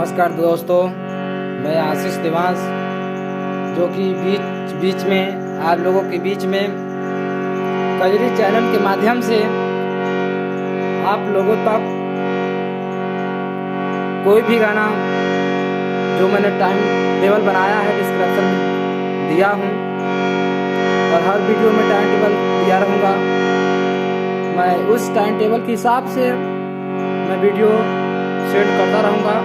नमस्कार दोस्तों, मैं आशीष देवांश जो कि बीच में आप लोगों के बीच में कजरी चैनल के माध्यम से आप लोगों तक कोई भी गाना जो मैंने टाइम टेबल बनाया है डिस्क्रिप्शन में दिया हूँ और हर वीडियो में टाइम टेबल दिया रहूँगा। मैं उस टाइम टेबल के हिसाब से मैं वीडियो सेट करता रहूँगा।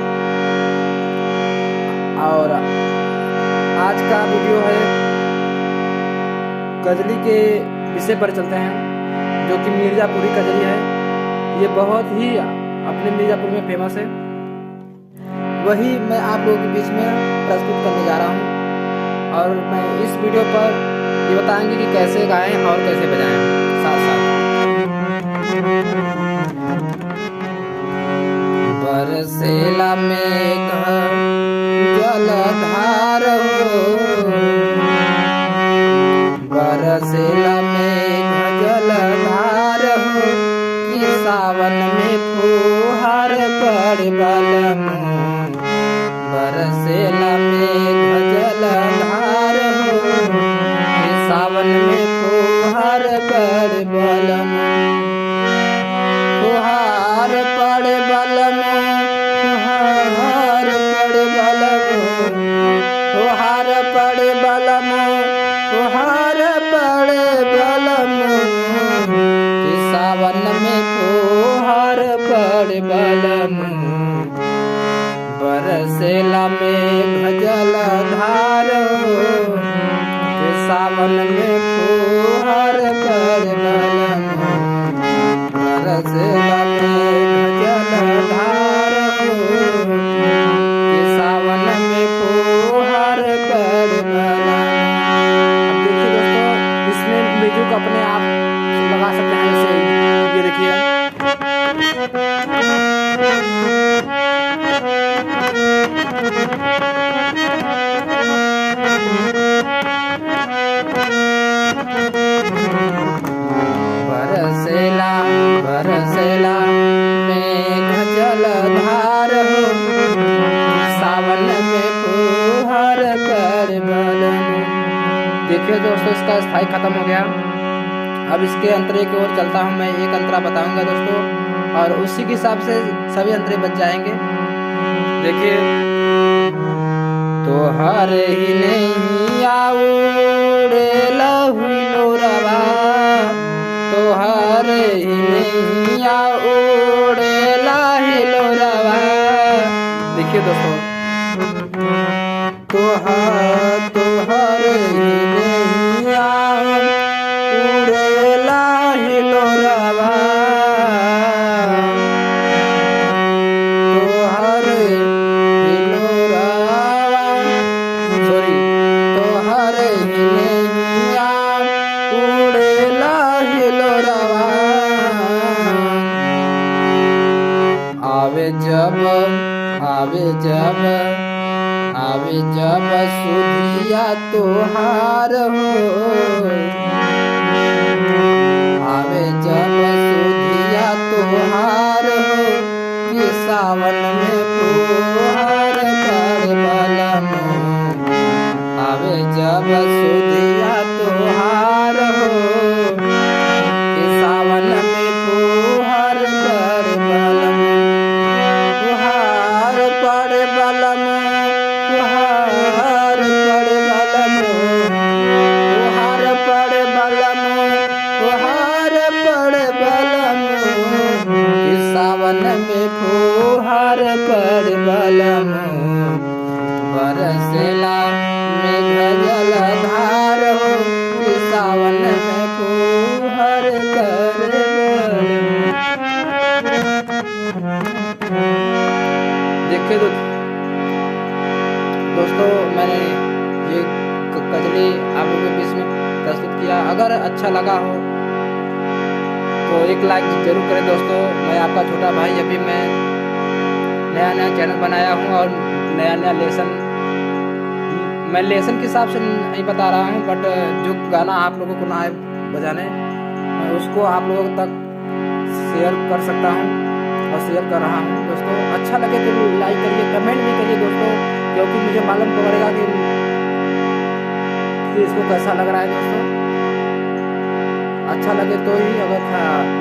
और आज का वीडियो है कजरी के विषय पर चलते हैं, जो कि मिर्ज़ापुरी कजरी है। ये बहुत ही अपने मिर्ज़ापुर में फेमस है, वही मैं आप लोगों के बीच में प्रस्तुत करने जा रहा हूँ। और मैं इस वीडियो पर ये बताएंगे कि कैसे गाएं और कैसे बजाएं साथ साथ। बरसेला मेघ जलधार हो, बरसेला मेघ जलधार हो, कि सावन में फुहार पड़ बलम। बरसेला मेघ जलधार हो, कि सावन में फुहार पड़ बलम। फुहार पड़ बलम, फुहार पड़ बलम, फुहार पड़ बलम, फुहार पड़ बलम, कि सावन में फुहार पड़ बलम। बरसेला मेघ जलधार हो, कि सावन में फुहार पड़ बलम। बरसेला मेघ जलधार हो, कि सावन में फुहार पड़ बलम। अब देखिए दोस्तों, इसमें म्यूजिक अपने आप लगा सकते हैं। जैसे ये देखिए, बरसेला बरसेला मेघ जलधार हो, सावन में फुहार पड़ बलम। देखिए दोस्तों, इसका स्थाई खत्म हो गया। अब इसके अंतरे की ओर चलता हूँ। मैं एक अंतरा बताऊंगा दोस्तों, और उसी के हिसाब से सभी अंतरे बच जाएंगे। देखिए, तोहर ही नहीं आउड़ेला हुइलो रवा, तोहर ही नहीं आउड़ेला हिलो रवा। देखिए दोस्तों, तोहर ही नहीं आउड़ेला हिलो रवा, तोहर हिलो रवा, सॉरी, तोहर ही नहीं आउड़ेला हिलो रवा। आवे जब आवे जब आवे जब सुधिया तोहार हो, आवे जब सुधिया तोहार हो, कि सावन में फुहार पड़ बलम। आवे जब सुधिया तोहार हो, कि सावन में फुहार पड़ बलम। फुहार पड़ बलम, फुहार पड़ बलम, फुहार पड़ बलम, फुहार पड़ बलम, कि सावन में फुहार पड़ बलम। बरसेला मेघ जलधार हो, कि सावन में फुहार कर बलम। देखिए दोस्तों, मैंने ये कजरी आप लोगों के बीच में प्रस्तुत किया। अगर अच्छा लगा हो तो एक लाइक जरूर करें दोस्तों। मैं आपका छोटा भाई, अभी मैं नया चैनल बनाया हूँ और नया मैं लेसन के हिसाब से नहीं बता रहा हूँ, बट जो गाना आप लोगों को ना आए बजाने, मैं उसको आप लोगों तक शेयर कर सकता हूँ। और शेयर कर रहा हूँ दोस्तों। अच्छा लगे तो लाइक करिए, कमेंट भी करिए दोस्तों, क्योंकि मुझे मालूम पड़ेगा कि इसको कैसा लग रहा है दोस्तों। अच्छा लगे तो ही, अगर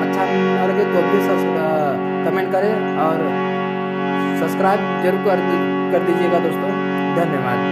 अच्छा न लगे तो भी कमेंट करें और सब्सक्राइब जरूर कर दीजिएगा दोस्तों। धन्यवाद।